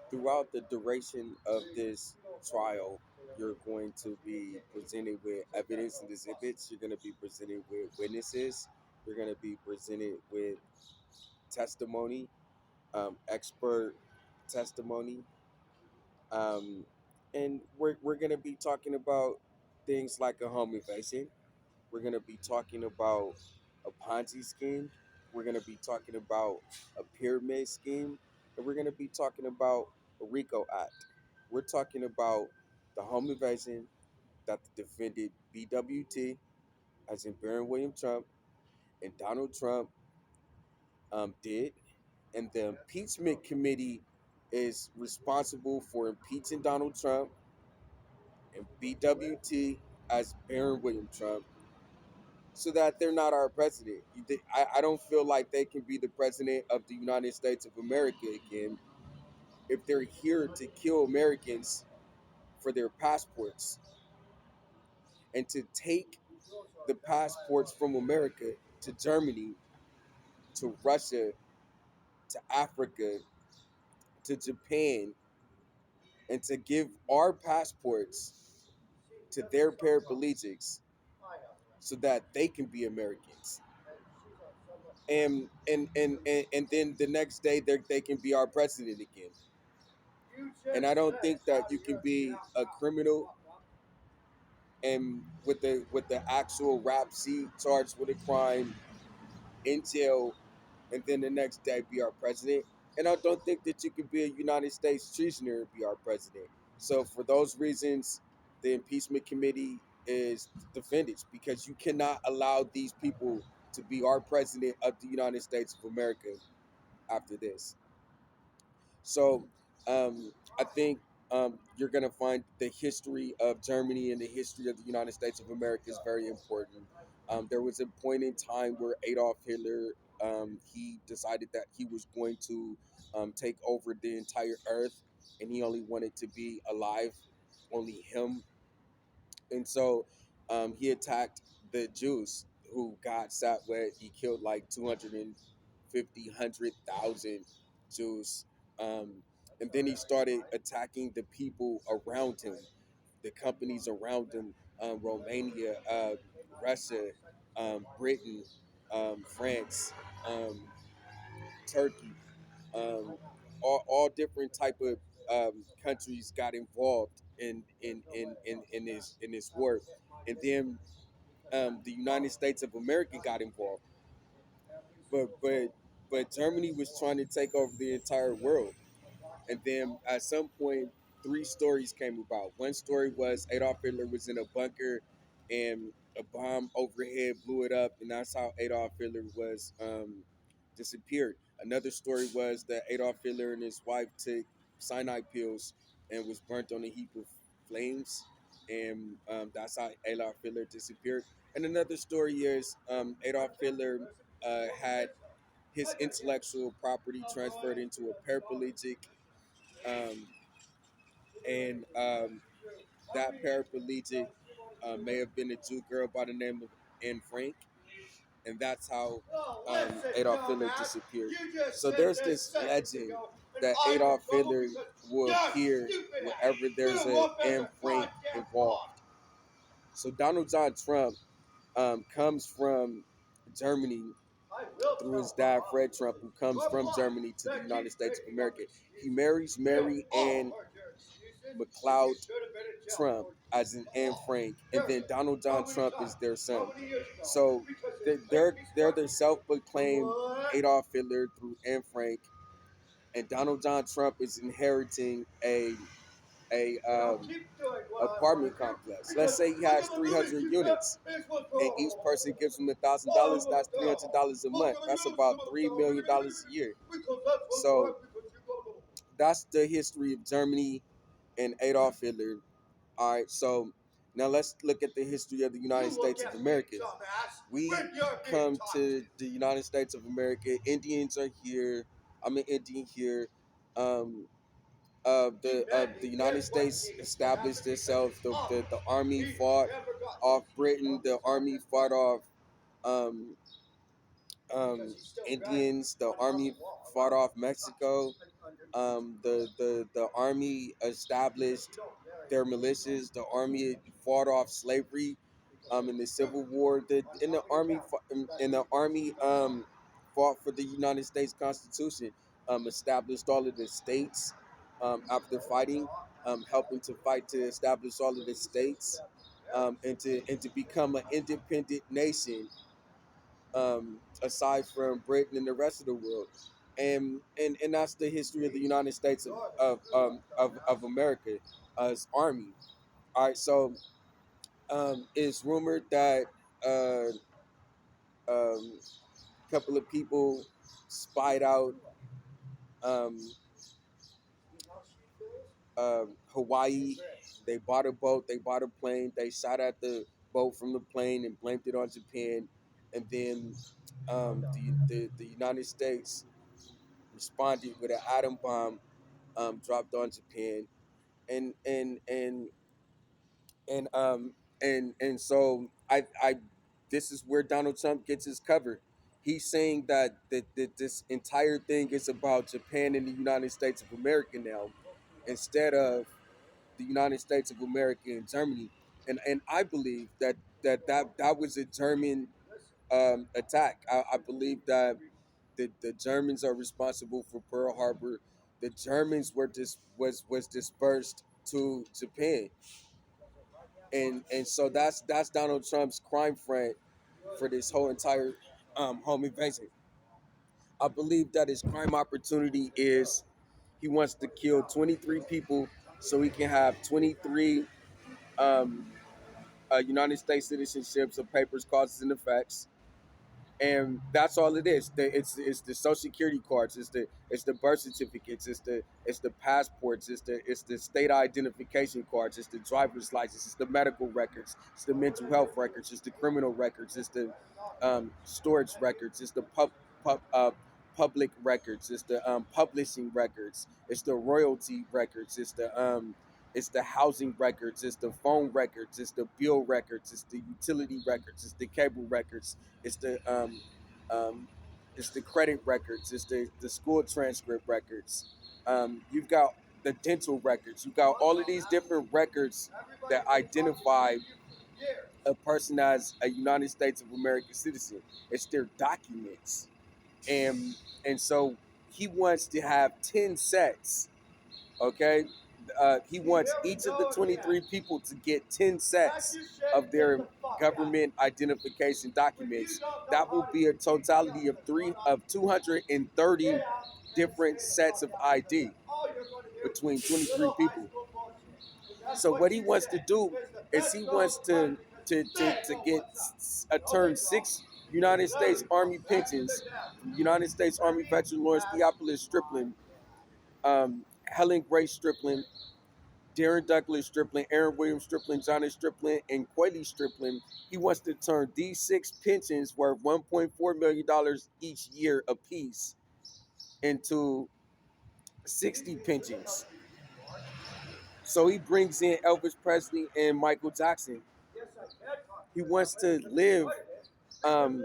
Throughout the duration of this trial, you're going to be presented with evidence and exhibits. You're going to be presented with witnesses. You're going to be presented with testimony, expert testimony, um, and we're going to be talking about things like a home invasion. We're going to be talking about a Ponzi scheme. We're going to be talking about a pyramid scheme. And we're going to be talking about a RICO Act. We're talking about the home invasion that the defendant BWT, as in Baron William Trump, and Donald Trump did. And the impeachment committee is responsible for impeaching Donald Trump and BWT as Baron William Trump so that they're not our president. I don't feel like they can be the president of the United States of America again if they're here to kill Americans for their passports and to take the passports from America to Germany, to Russia, to Africa, to Japan, and to give our passports to their paraplegics so that they can be Americans. And then the next day they can be our president again. And I don't think that you can be a criminal and with the actual rap sheet charged with a crime in jail and then the next day be our president. And I don't think that you can be a United States treasoner and be our president. So for those reasons, the impeachment committee is defendants because you cannot allow these people to be our president of the United States of America after this. So I think you're going to find the history of Germany and the history of the United States of America is very important. There was a point in time where Adolf Hitler, he decided that he was going to take over the entire earth and he only wanted to be alive, only him. And so he attacked the Jews who God sat with. He killed like 250, 100,000 Jews. Um, and then he started attacking the people around him, the companies around him, Romania, Russia, Britain, France, Turkey, um, all different type of countries got involved in this war, and then the United States of America got involved, but Germany was trying to take over the entire world, and then at some point, three stories came about. One story was Adolf Hitler was in a bunker, and a bomb overhead blew it up, and that's how Adolf Hitler was disappeared. Another story was that Adolf Hitler and his wife took cyanide pills and was burnt on a heap of flames, and that's how Adolf Hitler disappeared. And another story is Adolf Hitler had his intellectual property transferred into a paraplegic, um, and that paraplegic may have been a Jew girl by the name of Anne Frank, and that's how Adolf Hitler disappeared. So there's this legend that Adolf Hitler will appear wherever there's an Anne Frank involved. So Donald John Trump comes from Germany through his dad, Fred Trump, who comes from Germany to the United States of America. He marries Mary Ann McLeod Trump, as in Anne Frank, and then Donald John Trump is their son. So they're their self-proclaimed Adolf Hitler through Anne Frank, and Donald John Trump is inheriting a apartment complex. Let's say he has 300 units, and each person gives him $1,000. That's $300 a month. That's about $3 million a year. So that's the history of Germany and Adolf Hitler. All right, so now let's look at the history of the United States of America. We come to the United States of America. Indians are here. I'm an Indian here. The United States established itself. The army fought off Britain. The army fought off um, um, Indians. The army fought off Mexico. The army established their militias. The army fought off slavery. In the Civil War, the army fought for the United States Constitution. Established all of the states after fighting, helping to fight to establish all of the states, and to become an independent nation, aside from Britain and the rest of the world. And that's the history of the United States of America as Army. All right, so it's rumored that uh, a couple of people spied out um, Hawaii. They bought a boat, they bought a plane, they shot at the boat from the plane and blamed it on Japan. And then the United States responded with an atom bomb, dropped on Japan. And and and and so I this is where Donald Trump gets his cover. He's saying that this entire thing is about Japan and the United States of America now, instead of the United States of America and Germany. And I believe that was a German attack. I believe that the Germans are responsible for Pearl Harbor. The Germans was dispersed to Japan, and so that's Donald Trump's crime front for this whole entire home invasion. I believe that his crime opportunity is he wants to kill 23 people so he can have 23 um, United States citizenships of papers, causes, and effects, and that's all it is. It's the social security cards, it's the birth certificates, it's the passports, it's the state identification cards, it's the driver's license, it's the medical records, it's the mental health records, it's the criminal records, it's the storage records, it's the pub, public records, it's the publishing records, it's the royalty records, it's the housing records, it's the phone records, it's the bill records, it's the utility records, it's the cable records, it's um, the credit records, it's the school transcript records. You've got the dental records. You've got all of these different records that identify a person as a United States of America citizen. It's their documents, and so he wants to have 10 sets. Okay, he wants each of the 23 people to get 10 sets of their government identification documents. That will be a totality of 230 different sets of ID between 23 people. So what he wants to do is he wants to get turn 6 United States Army pensions, United States Army veteran Lawrence Theophilus Striplin, Helen Grace Striplin, Darren Douglas Striplin, Aaren Williams Striplin, Johnny Striplin, and Quayle Striplin. He wants to turn these 6 pensions worth $1.4 million each year apiece into 60 pensions. So he brings in Elvis Presley and Michael Jackson. He wants to live um,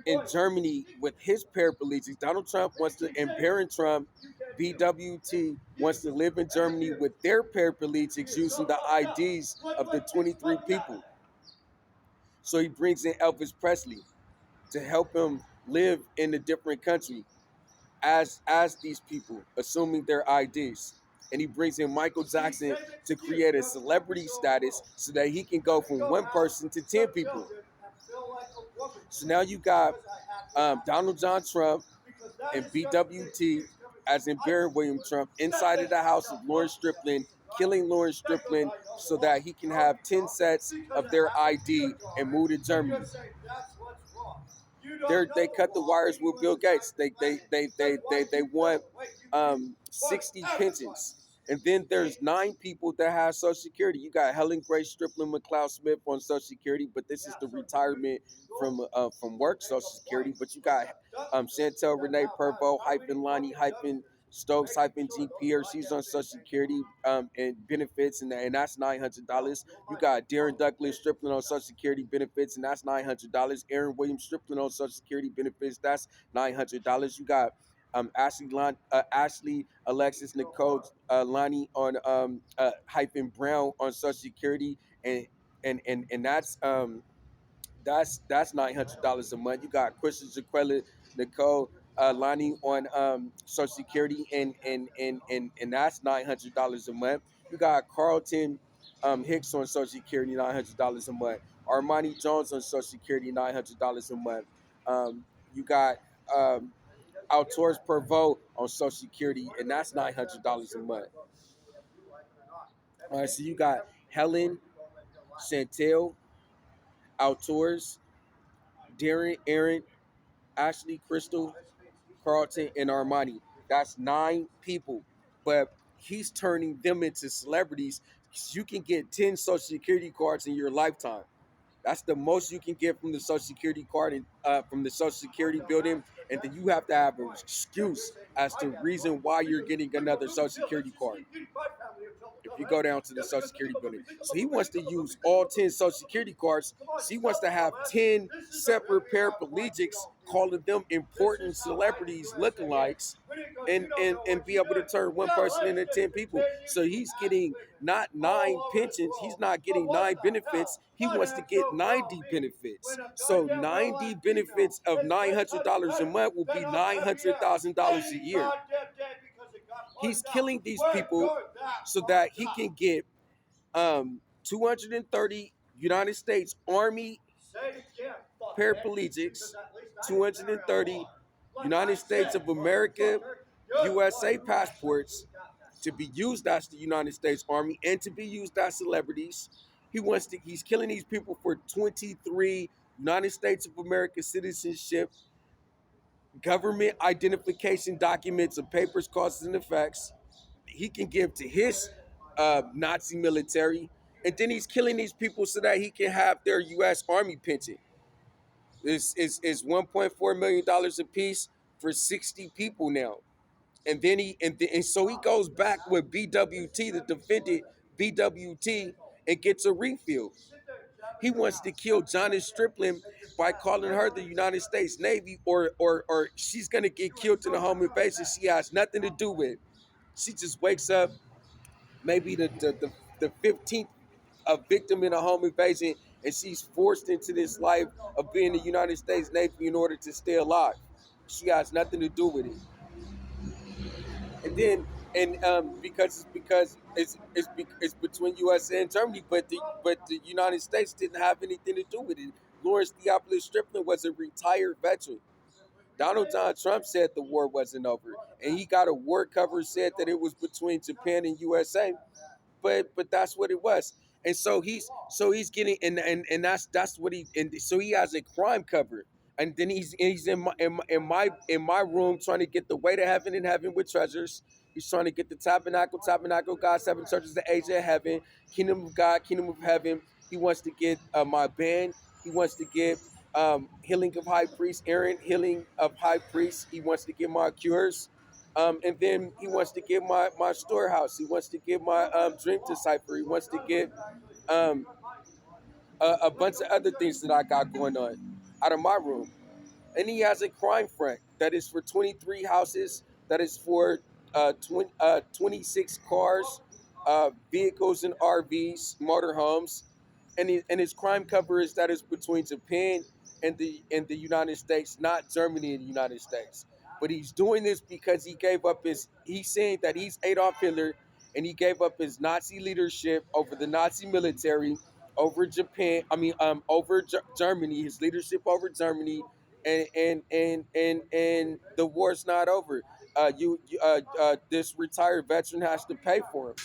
in Germany with his paraplegics. Donald Trump wants to, and Barron Trump, BWT, wants to live in Germany with their paraplegics using the IDs of the 23 people. So he brings in Elvis Presley to help him live in a different country as these people, assuming their IDs. And he brings in Michael Jackson to create a celebrity status so that he can go from one person to 10 people. So now you got Donald John Trump and BWT, as in Barron William Trump, inside of the house of Lawrence Striplin, killing Lawrence Striplin so that he can have 10 sets of their ID and move to Germany. They cut the wires with Bill Gates. They want 60 pensions. And then there's 9 people that have Social Security. You got Helen Grace Striplin McLeod Smith on Social Security, but this is the retirement from work Social Security. But you got Chantel Renee Purvo hyphen Lonnie hyphen Stokes-GP, or she's on Social Security and benefits, and that's $900. You got Darren Douglas Striplin on Social Security benefits, and that's $900. Aaren Williams Striplin on Social Security benefits, that's $900. You got Ashley Alexis Nicole Lonnie on hyphen Brown on Social Security, and that's $900 a month. You got Christian Jaquella Nicole Lonnie on Social Security, and that's $900 a month. You got Carlton Hicks on Social Security, $900 a month. Armani Jones on Social Security, $900 a month. You got Outdoors per vote on Social Security, and that's $900 a month. All right, so you got Helen, Chantel, Outdoors, Darren, Aaron, Ashley, Crystal, Carlton, and Armani. That's 9 people, but he's turning them into celebrities. You can get 10 Social Security cards in your lifetime. That's the most you can get from the Social Security card and from the Social Security building, and then you have to have an excuse as to reason why you're getting another Social Security card. If you go down to the Social Security building, so he wants to use all 10 Social Security cards. So he wants to have 10 separate paraplegics, calling them important celebrities, lookalikes, and be able to turn one person into 10 people. So he's getting not 9 pensions. He's not getting 9 benefits. He wants to get 90 benefits. So 90 benefits of $900 a month will be $900,000 a year. He's killing these people so that he can get 230 United States Army Paraplegics, 230 United States of America USA passports to be used as the United States Army and to be used as celebrities. He's killing these people for 23 United States of America citizenship, government identification documents of papers, causes, and effects he can give to his Nazi military, and then he's killing these people so that he can have their U.S. Army pension. This is $1.4 million a piece for 60 people now, and then so he goes back with BWT, the defendant BWT, and gets a refill. He wants to kill Johnny Striplin by calling her the United States Navy, or she's gonna get killed in the home invasion she has nothing to do with. She just wakes up, maybe the 15th victim in a home invasion, and she's forced into this life of being the United States Navy in order to stay alive. She has nothing to do with it. And then, because it's between U.S. and Germany, but the United States didn't have anything to do with it. Lawrence Theophilus Striplin was a retired veteran. Donald John Trump said the war wasn't over, and he got a war cover, said that it was between Japan and USA, but that's what it was. And so he's getting, and that's what he, and so he has a crime cover, and then he's in my room trying to get the way to heaven and heaven with treasures. He's trying to get the tabernacle, God, 7 churches, the age of heaven, kingdom of God, kingdom of heaven. He wants to get my band. He wants to get healing of high priest, Aaron, healing of high priest. He wants to get my cures. And then he wants to get my storehouse. He wants to get my dream decipher. He wants to get a bunch of other things that I got going on out of my room. And he has a crime front that is for 23 houses, that is for 26 cars, vehicles and RVs, motorhomes. And his crime cover is that is between Japan and the United States, not Germany and the United States. But he's doing this because he's saying that he's Adolf Hitler, and he gave up his Nazi leadership over the Nazi military, over Japan. Over Germany, his leadership over Germany, and the war's not over. This retired veteran has to pay for him.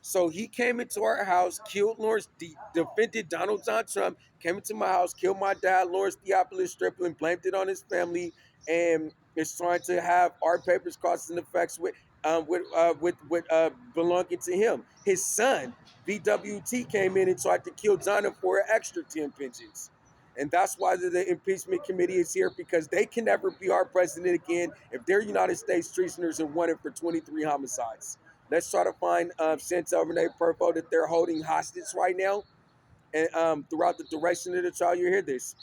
So he came into our house, killed Lawrence, defended Donald John Trump, came into my house, killed my dad, Lawrence Theophilus Striplin, blamed it on his family, and is trying to have our papers, causes, and effects with belonging to him. His son, BWT, came in and tried to kill John for an extra 10 pensions. And that's why the impeachment committee is here, because they can never be our president again if they're United States treasoners and wanted for 23 homicides. Let's try to find Chantel Renee Purpo that they're holding hostage right now. And throughout the duration of the trial, you hear this.